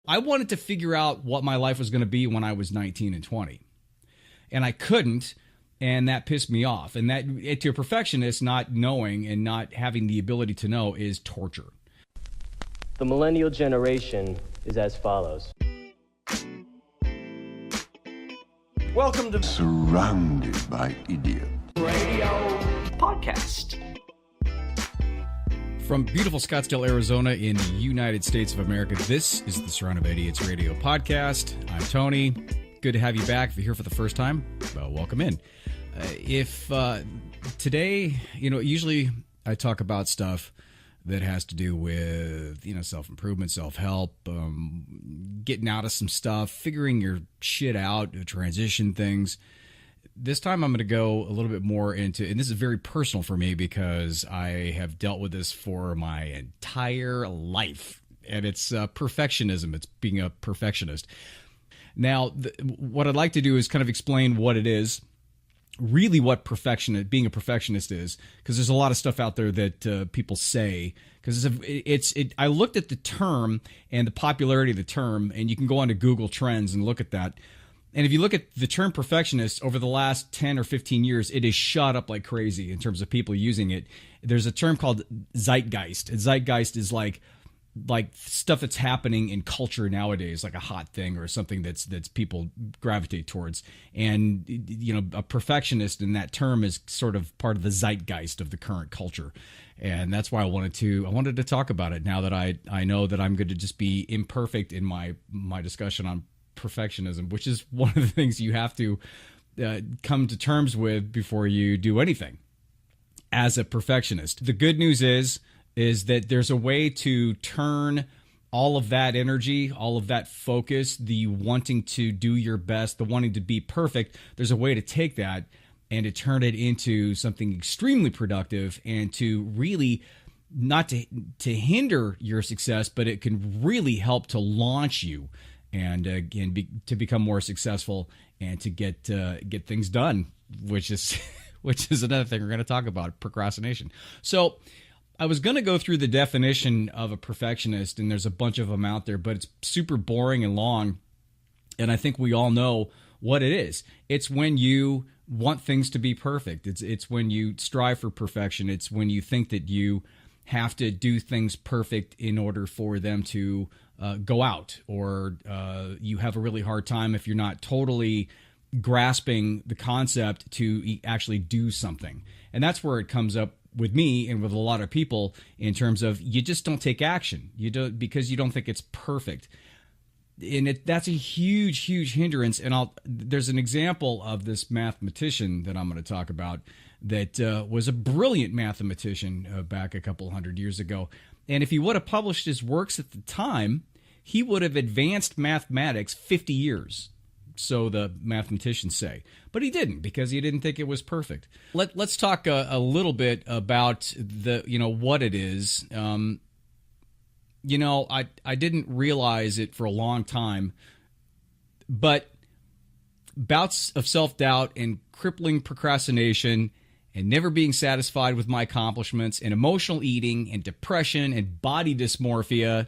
I wanted to figure out what my life was going to be when I was 19 and 20. And I couldn't, and that pissed me off. And that, to a perfectionist, not knowing and not having the ability to know is torture. The millennial generation is as follows. Welcome to Surrounded by Idiots Radio Podcast. From beautiful Scottsdale, Arizona in the United States of America, this is the Surrounded by Idiots Radio Podcast. I'm Tony. Good to have you back. If you're here for the first time, well, welcome in. Today, usually I talk about stuff that has to do with, self-improvement, self-help, getting out of some stuff, figuring your shit out, transition things. This time I'm going to go a little bit more into, and this is very personal for me because I have dealt with this for my entire life, and it's perfectionism. It's being a perfectionist. Now, what I'd like to do is kind of explain what it is, really what being a perfectionist is, because there's a lot of stuff out there that people say. Because I looked at the term and the popularity of the term, and you can go onto Google Trends and look at that. And if you look at the term perfectionist over the last 10 or 15 years, it has shot up like crazy in terms of people using it. There's a term called zeitgeist. And zeitgeist is like stuff that's happening in culture nowadays, like a hot thing or something that's people gravitate towards. And, a perfectionist in that term is sort of part of the zeitgeist of the current culture. And that's why I wanted to talk about it now that I know that I'm going to just be imperfect in my discussion on perfectionism, which is one of the things you have to come to terms with before you do anything as a perfectionist. The good news is that there's a way to turn all of that energy, all of that focus, the wanting to do your best, the wanting to be perfect. There's a way to take that and to turn it into something extremely productive and to really not to hinder your success, but it can really help to launch you and to become more successful and to get things done, which is another thing we're going to talk about, procrastination. So I was going to go through the definition of a perfectionist, and there's a bunch of them out there, but it's super boring and long, and I think we all know what it is. It's when you want things to be perfect. It's when you strive for perfection. It's when you think that you have to do things perfect in order for them to go out, or you have a really hard time if you're not totally grasping the concept to actually do something. And that's where it comes up with me and with a lot of people in terms of you just don't take action. You don't, because you don't think it's perfect. And that's a huge, huge hindrance. And there's an example of this mathematician that I'm going to talk about that was a brilliant mathematician back a couple hundred years ago. And if he would have published his works at the time, he would have advanced mathematics 50 years. So the mathematicians say. But he didn't, because he didn't think it was perfect. Let's talk a little bit about what it is. I didn't realize it for a long time, but bouts of self-doubt and crippling procrastination and never being satisfied with my accomplishments and emotional eating and depression and body dysmorphia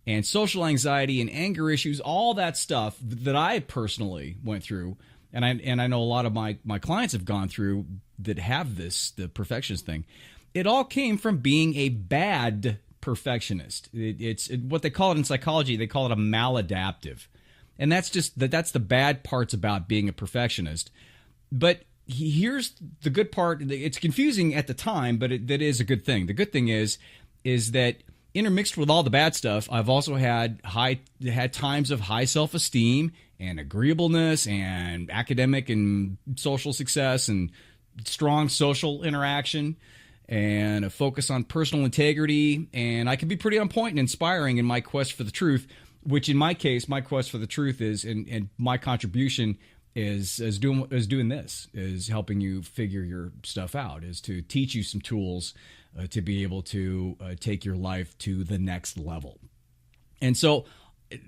and social anxiety and anger issues, all that stuff that I personally went through, and I know a lot of my clients have gone through that have the perfectionist thing. It all came from being a bad perfectionist. It's what they call it in psychology. They call it a maladaptive, and that's the bad parts about being a perfectionist. But here's the good part. It's confusing at the time, but that is a good thing. The good thing is that intermixed with all the bad stuff, I've also had times of high self-esteem and agreeableness and academic and social success and strong social interaction and a focus on personal integrity. And I can be pretty on point and inspiring in my quest for the truth, which in my case, my quest for the truth is, and my contribution is doing this, is helping you figure your stuff out, is to teach you some tools to be able to take your life to the next level. And so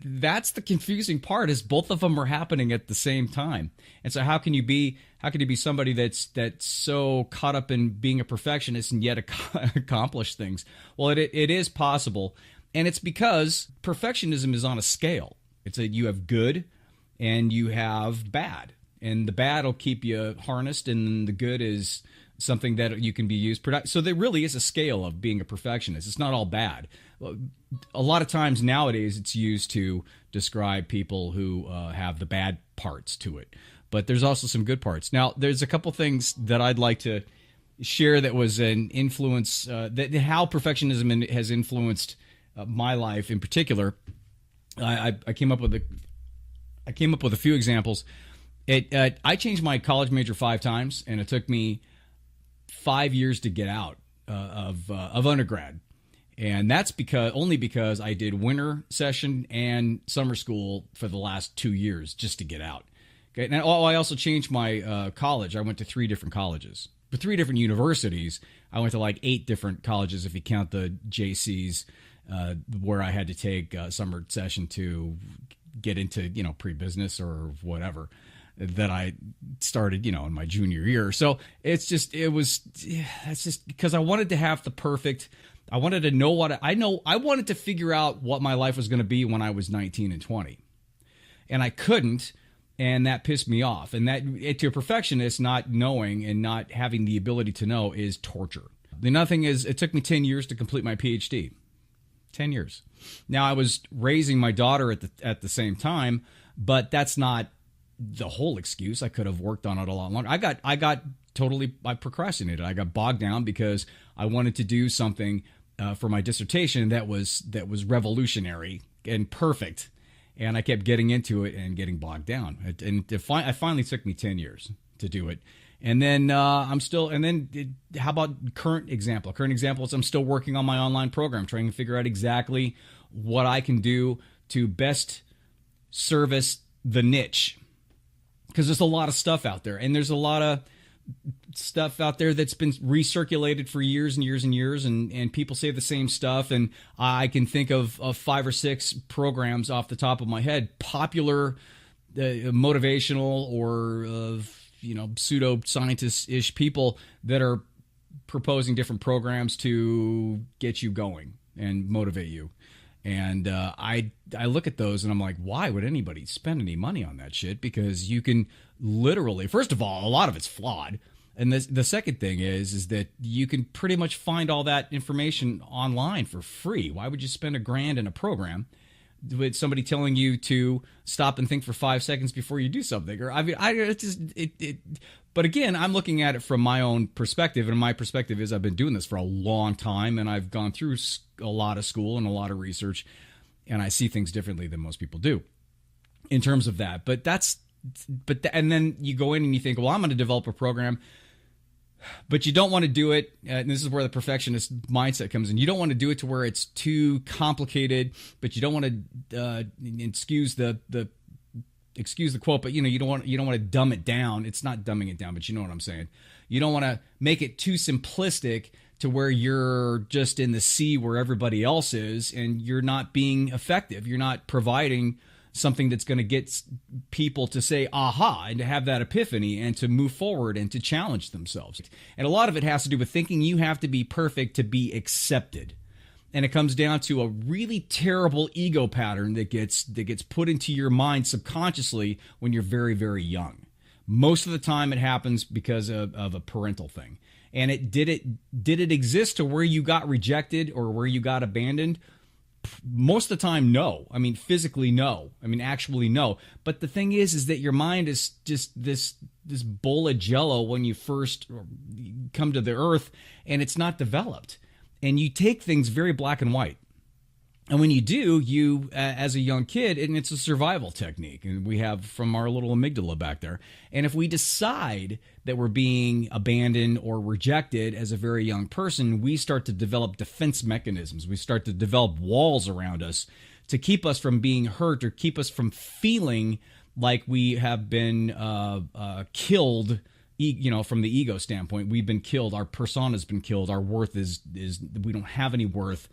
that's the confusing part, is both of them are happening at the same time. And so how can you be somebody that's so caught up in being a perfectionist and yet accomplish things? Well, it is possible. And it's because perfectionism is on a scale. You have good and you have bad. And the bad will keep you harnessed, and the good is something that you can be used. So there really is a scale of being a perfectionist. It's not all bad. A lot of times nowadays it's used to describe people who have the bad parts to it. But there's also some good parts. Now, there's a couple things that I'd like to share that was an influence, how perfectionism has influenced my life in particular. I came up with a few examples. I changed my college major 5 times, and it took me 5 years to get out of undergrad, and that's only because I did winter session and summer school for the last 2 years just to get out. Okay, and I also changed my college. I went to 3 different colleges, for 3 different universities. I went to like 8 different colleges if you count the JCs, where I had to take summer session to get into pre-business or whatever that I started, in my junior year. So that's just because I wanted to have the perfect, I wanted to know I wanted to figure out what my life was going to be when I was 19 and 20. And I couldn't, and that pissed me off. And that, to a perfectionist, not knowing and not having the ability to know is torture. The other thing is, it took me 10 years to complete my PhD. 10 years. Now, I was raising my daughter at the same time, but that's not the whole excuse. I could have worked on it a lot longer. I procrastinated. I got bogged down because I wanted to do something for my dissertation that was revolutionary and perfect, and I kept getting into it and getting bogged down. It finally took me 10 years to do it. And then how about current example? Current example is I'm still working on my online program, trying to figure out exactly what I can do to best service the niche. Because there's a lot of stuff out there, and there's a lot of stuff out there that's been recirculated for years and years and years, and people say the same stuff, and I can think of 5 or 6 programs off the top of my head, popular, motivational, or pseudo-scientist-ish people that are proposing different programs to get you going and motivate you. And I look at those and I'm like, why would anybody spend any money on that shit? Because you can literally, first of all, a lot of it's flawed. And the second thing is that you can pretty much find all that information online for free. Why would you spend $1,000 in a program with somebody telling you to stop and think for 5 seconds before you do something? Or But again, I'm looking at it from my own perspective, and my perspective is I've been doing this for a long time, and I've gone through a lot of school and a lot of research, and I see things differently than most people do in terms of that. And then you go in and you think, well, I'm going to develop a program, but you don't want to do it, and this is where the perfectionist mindset comes in. You don't want to do it to where it's too complicated, but you don't want to excuse the quote, but you don't want to dumb it down. It's not dumbing it down, but you know what I'm saying. You don't want to make it too simplistic to where you're just in the sea where everybody else is, and you're not being effective. You're not providing something that's going to get people to say aha and to have that epiphany and to move forward and to challenge themselves. And a lot of it has to do with thinking you have to be perfect to be accepted. And it comes down to a really terrible ego pattern that gets put into your mind subconsciously when you're very, very young. Most of the time it happens because of a parental thing. And did it exist to where you got rejected or where you got abandoned? Most of the time, no. I mean, physically, no. I mean, actually, no. But the thing is that your mind is just this bowl of jello when you first come to the earth, and it's not developed. And you take things very black and white. And when you do, you, as a young kid, and it's a survival technique, and we have from our little amygdala back there. And if we decide that we're being abandoned or rejected as a very young person, we start to develop defense mechanisms. We start to develop walls around us to keep us from being hurt or keep us from feeling like we have been killed. From the ego standpoint, we've been killed. Our persona's been killed. Our worth is we don't have any worth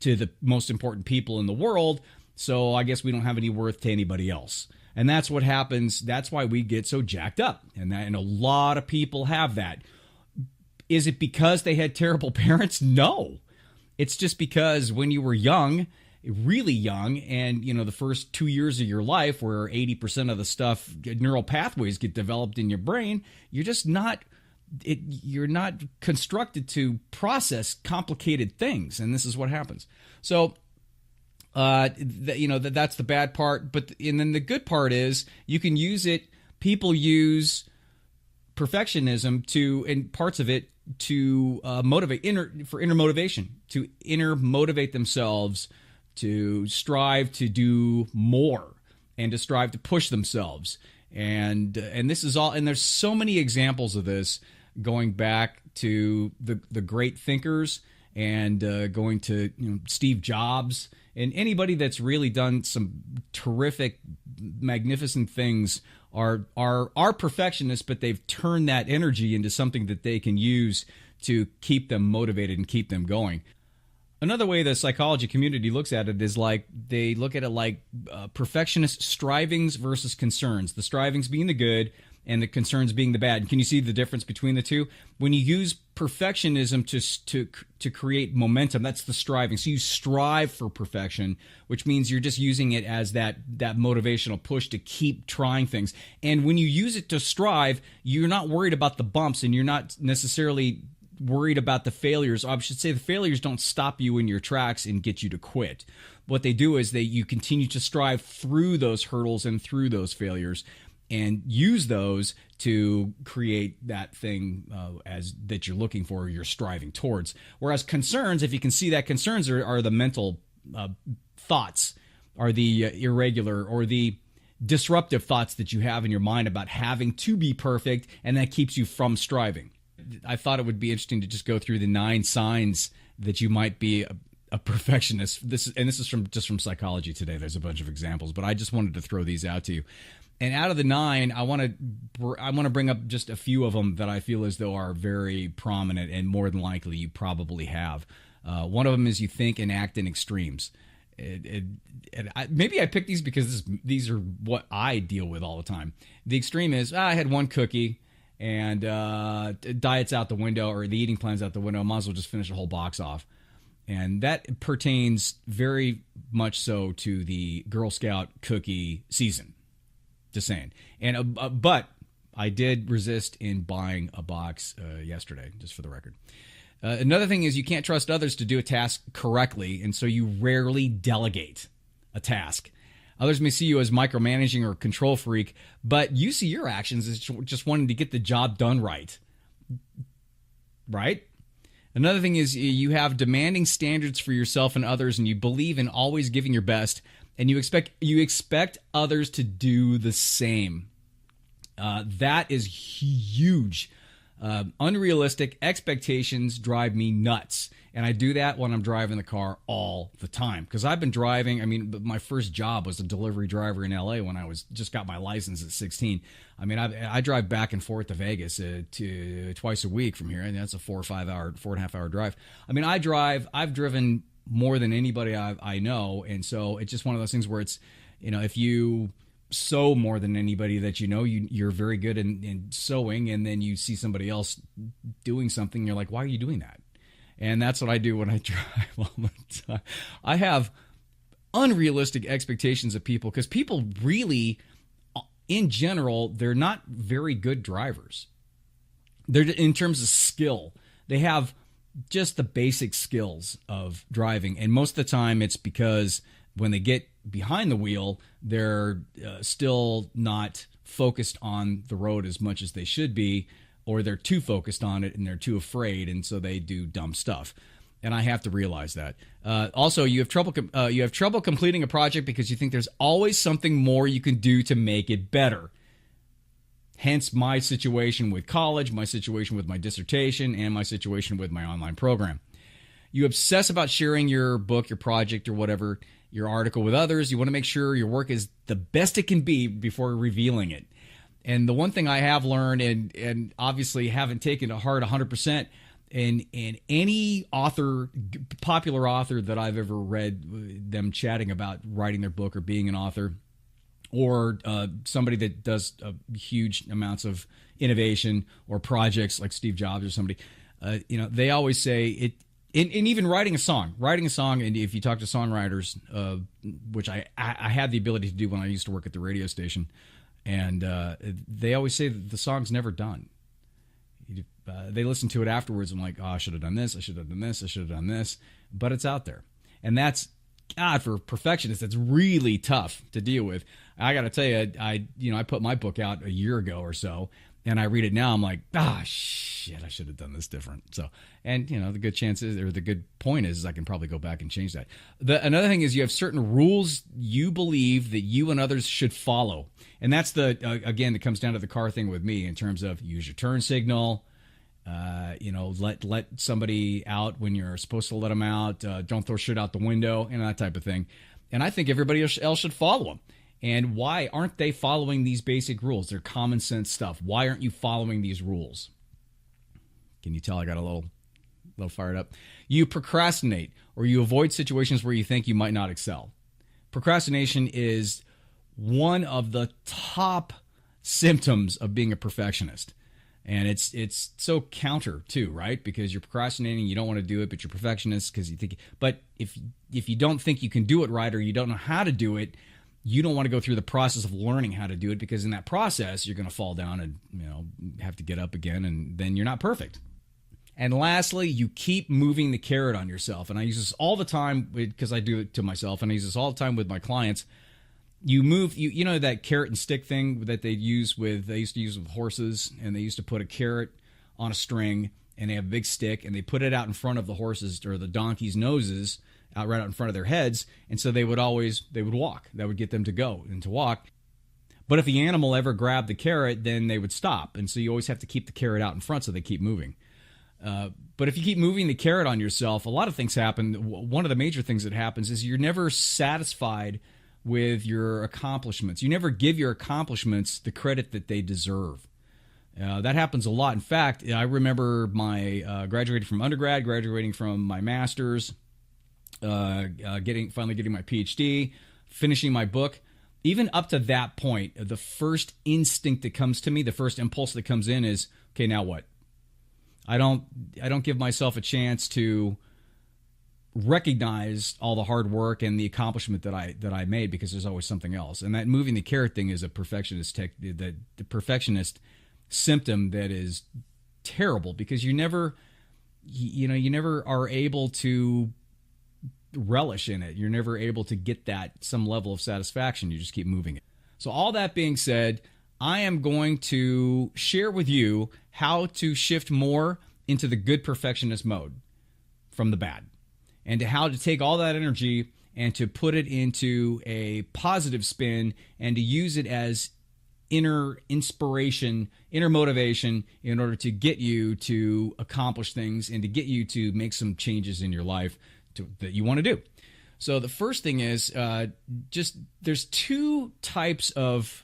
to the most important people in the world. So I guess we don't have any worth to anybody else. And that's what happens. That's why we get so jacked up. And a lot of people have that. Is it because they had terrible parents? No. It's just because when you were young really young, and the first 2 years of your life, where 80% of the stuff, neural pathways get developed in your brain, you're not constructed to process complicated things, and this is what happens. So that's the bad part, and then the good part is you can use it. People use perfectionism and parts of it to for inner motivation, to inner motivate themselves, to strive to do more, and to strive to push themselves. And this is all, and there's so many examples of this, going back to the great thinkers, and going to Steve Jobs, and anybody that's really done some terrific, magnificent things are perfectionists, but they've turned that energy into something that they can use to keep them motivated and keep them going. Another way the psychology community looks at it is they look at it like perfectionist strivings versus concerns. The strivings being the good and the concerns being the bad. And can you see the difference between the two? When you use perfectionism to create momentum, that's the striving. So you strive for perfection, which means you're just using it as that motivational push to keep trying things. And when you use it to strive, you're not worried about the bumps, and you're not necessarily worried about the failures. I should say the failures don't stop you in your tracks and get you to quit. What they do is you continue to strive through those hurdles and through those failures, and use those to create that thing as that you're looking for, you're striving towards. Whereas concerns, if you can see that, concerns are the mental thoughts, are the irregular or the disruptive thoughts that you have in your mind about having to be perfect, and that keeps you from striving. I thought it would be interesting to just go through the 9 signs that you might be a perfectionist. This is from Psychology Today. There's a bunch of examples, but I just wanted to throw these out to you. And out of the 9, I want to bring up just a few of them that I feel as though are very prominent, and more than likely you probably have. One of them is you think and act in extremes. Maybe I picked these because these are what I deal with all the time. The extreme is, I had one cookie, and diet's out the window, or the eating plan's out the window. Might as well just finish a whole box off. And that pertains very much so to the Girl Scout cookie season. Just saying. And but I did resist in buying a box yesterday, just for the record. Another thing is you can't trust others to do a task correctly, and so you rarely delegate a task. Others may see you as micromanaging or control freak, but you see your actions as just wanting to get the job done right. Right? Another thing is you have demanding standards for yourself and others, and you believe in always giving your best, and you expect others to do the same. That is huge. Unrealistic expectations drive me nuts. And I do that when I'm driving the car all the time. Because I've been driving, my first job was a delivery driver in LA when I just got my license at 16. I drive back and forth to Vegas to twice a week from here. And that's a 4.5 hour drive. I've driven more than anybody I know. And so it's just one of those things where it's, if you sew more than anybody that you're very good in sewing, and then you see somebody else doing something, you're like, why are you doing that? And that's what I do when I drive all the time. I have unrealistic expectations of people, because people really, in general, they're not very good drivers. They're, in terms of skill, they have just the basic skills of driving. And most of the time it's because when they get behind the wheel, they're still not focused on the road as much as they should be, or they're too focused on it and they're too afraid, and so they do dumb stuff. And I have to realize that. Also, you have trouble completing a project because you think there's always something more you can do to make it better. Hence my situation with college, my situation with my dissertation, and my situation with my online program. You obsess about sharing your book, your project, or whatever, your article with others. You want to make sure your work is the best it can be before revealing it. And the one thing I have learned, and obviously haven't taken to heart 100%, in any author, popular author that I've ever read, them chatting about writing their book or being an author, or somebody that does huge amounts of innovation or projects like Steve Jobs or somebody, they always say And even writing a song, and if you talk to songwriters, which I had the ability to do when I used to work at the radio station, and they always say that the song's never done. They listen to it afterwards and like, oh, I should have done this, I should have done this, I should have done this, but it's out there. And that's, God, for perfectionists, that's really tough to deal with. I got to tell you, I put my book out a year ago or so, and I read it now, I'm like, shit, I should have done this different. So, and the good chances, or the good point is I can probably go back and change that. Another thing is you have certain rules you believe that you and others should follow. And that's again, it comes down to the car thing with me in terms of use your turn signal, let somebody out when you're supposed to let them out, don't throw shit out the window, that type of thing. And I think everybody else should follow them. And why aren't they following these basic rules? They're common sense stuff. Why aren't you following these rules? Can you tell I got a little fired up? You procrastinate, or you avoid situations where you think you might not excel. Procrastination is one of the top symptoms of being a perfectionist. And it's so counter too, right? Because you're procrastinating, you don't want to do it, but you're perfectionist because you think. But if you don't think you can do it right, or you don't know how to do it, you don't want to go through the process of learning how to do it, because in that process you're going to fall down and have to get up again, and then you're not perfect. And lastly, you keep moving the carrot on yourself. And I use this all the time because I do it to myself, and I use this all the time with my clients. You move, that carrot and stick thing that they used to use with horses, and they used to put a carrot on a string, and they have a big stick, and they put it out in front of the horses or the donkeys' noses, right out in front of their heads, and so they would walk. That would get them to go and to walk. But if the animal ever grabbed the carrot, then they would stop, and so you always have to keep the carrot out in front so they keep moving. But if you keep moving the carrot on yourself, a lot of things happen. One of the major things that happens is you're never satisfied with your accomplishments. You never give your accomplishments the credit that they deserve. That happens a lot. In fact, I remember my graduating from undergrad, graduating from my master's, finally getting my PhD, finishing my book. Even up to that point, the first instinct that comes to me, the first impulse that comes in is, okay, now what? I don't give myself a chance to recognize all the hard work and the accomplishment that I made, because there's always something else. And that moving the carrot thing is a perfectionist the perfectionist symptom that is terrible, because you never are able to relish in it. You're never able to get some level of satisfaction. You just keep moving it. So all that being said, I am going to share with you how to shift more into the good perfectionist mode from the bad, and to how to take all that energy and to put it into a positive spin, and to use it as inner inspiration, inner motivation, in order to get you to accomplish things and to get you to make some changes in your life that you want to do. So the first thing is there's two types of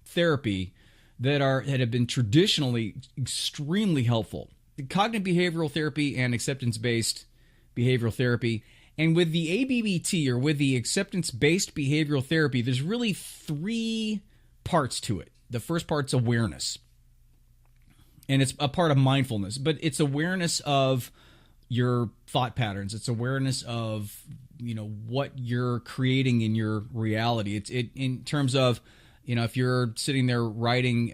therapy that have been traditionally extremely helpful: the cognitive behavioral therapy and acceptance-based behavioral therapy. And with the ABBT, or with the acceptance-based behavioral therapy, there's really three parts to it. The first part's awareness, and it's a part of mindfulness, but it's awareness of your thought patterns. It's awareness of what you're creating in your reality. It's in terms of if you're sitting there writing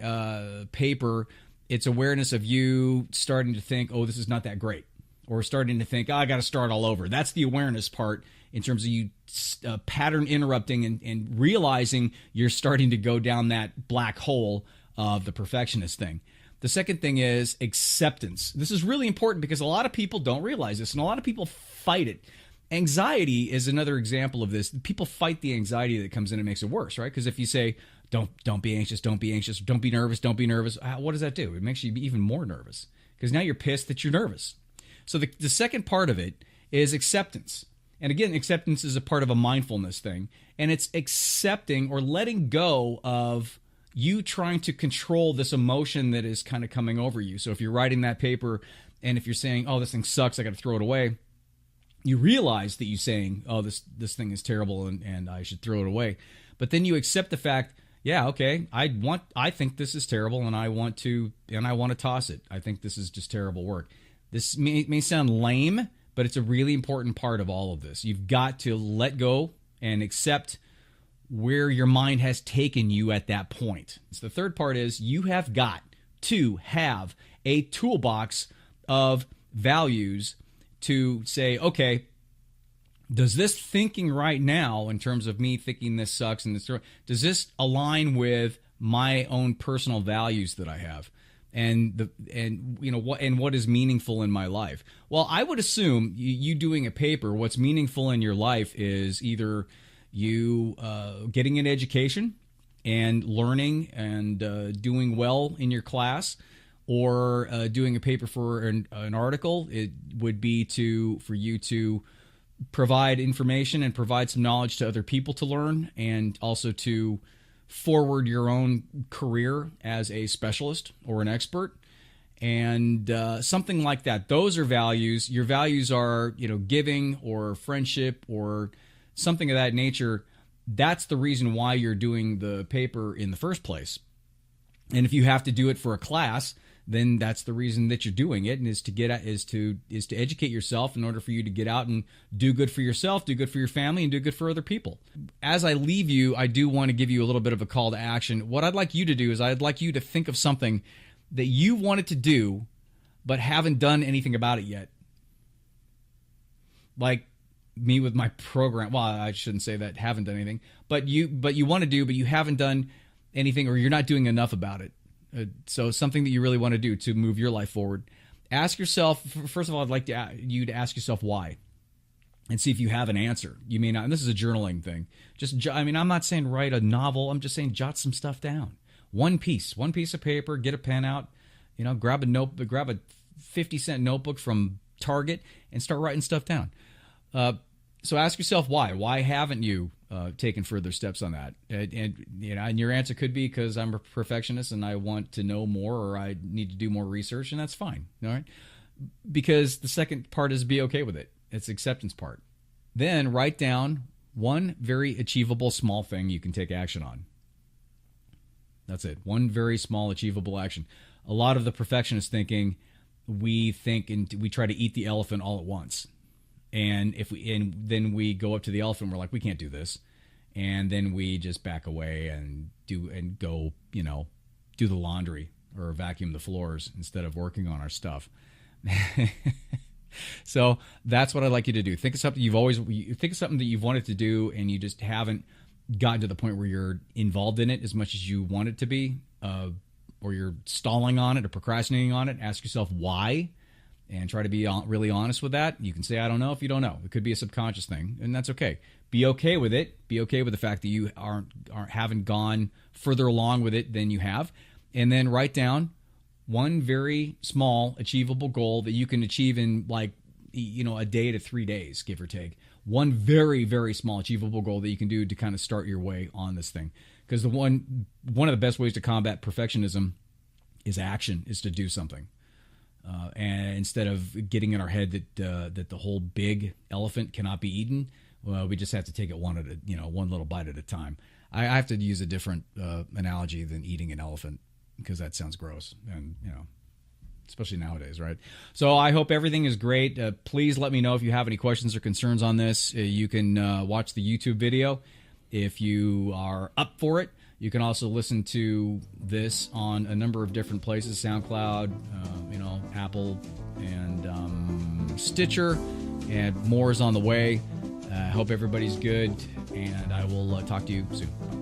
paper, it's awareness of you starting to think, oh, this is not that great, or starting to think, oh, I got to start all over. That's the awareness part, in terms of you pattern interrupting and realizing you're starting to go down that black hole of the perfectionist thing. The second thing is acceptance. This is really important because a lot of people don't realize this, and a lot of people fight it. Anxiety is another example of this. People fight the anxiety that comes in and makes it worse, right? Because if you say, don't be anxious, don't be anxious, don't be nervous, what does that do? It makes you even more nervous, because now you're pissed that you're nervous. So the second part of it is acceptance. And again, acceptance is a part of a mindfulness thing, and it's accepting or letting go of you trying to control this emotion that is kind of coming over you. So if you're writing that paper, and if you're saying, oh, this thing sucks, I got to throw it away, you realize that you're saying, oh, this thing is terrible and I should throw it away. But then you accept the fact, yeah, okay, I think this is terrible, and I want to toss it. I think this is just terrible work. This may sound lame, but it's a really important part of all of this. You've got to let go and accept where your mind has taken you at that point. So the third part is you have got to have a toolbox of values to say, okay, does this thinking right now, in terms of me thinking this sucks and this, does this align with my own personal values that I have, and what is meaningful in my life? Well, I would assume you doing a paper, what's meaningful in your life is either you getting an education and learning and doing well in your class, or doing a paper for an article. It would be for you to provide information and provide some knowledge to other people to learn, and also to forward your own career as a specialist or an expert, and something like that. Those are values. Your values are, giving or friendship or something of that nature. That's the reason why you're doing the paper in the first place. And if you have to do it for a class, then that's the reason that you're doing it, and is to educate yourself in order for you to get out and do good for yourself, do good for your family, and do good for other people. As I leave you, I do want to give you a little bit of a call to action. What I'd like you to do is I'd like you to think of something that you wanted to do but haven't done anything about it yet. Like me with my program. Well, I shouldn't say that, haven't done anything. But you want to do, but you haven't done anything, or you're not doing enough about it. So something that you really want to do to move your life forward. Ask yourself, first of all, I'd like you to ask yourself why, and see if you have an answer. You may not, and this is a journaling thing. I'm not saying write a novel. I'm just saying jot some stuff down. One piece of paper, get a pen out, grab a 50-cent notebook from Target and start writing stuff down. So ask yourself why. Why haven't you taken further steps on that? And your answer could be because I'm a perfectionist and I want to know more, or I need to do more research, and that's fine. All right, because the second part is be okay with it. It's the acceptance part. Then write down one very achievable small thing you can take action on. That's it. One very small achievable action. A lot of the perfectionist thinking, we think and we try to eat the elephant all at once. And then we go up to the elephant, we're like, we can't do this, and then we just back away and go, do the laundry or vacuum the floors instead of working on our stuff. So that's what I'd like you to do. Think of something that you've wanted to do, and you just haven't gotten to the point where you're involved in it as much as you want it to be, or you're stalling on it or procrastinating on it. Ask yourself why. And try to be really honest with that. You can say, I don't know, if you don't know. It could be a subconscious thing, and that's okay. Be okay with it. Be okay with the fact that you haven't gone further along with it than you have. And then write down one very small, achievable goal that you can achieve in a day to 3 days, give or take. One very, very small, achievable goal that you can do to kind of start your way on this thing. Because one of the best ways to combat perfectionism is action, is to do something. And instead of getting in our head that the whole big elephant cannot be eaten, well, we just have to take it one little bite at a time. I have to use a different analogy than eating an elephant, because that sounds gross, and especially nowadays, right? So I hope everything is great. Please let me know if you have any questions or concerns on this. You can watch the YouTube video if you are up for it. You can also listen to this on a number of different places: SoundCloud, Apple, and Stitcher, and more is on the way. I hope everybody's good, and I will talk to you soon.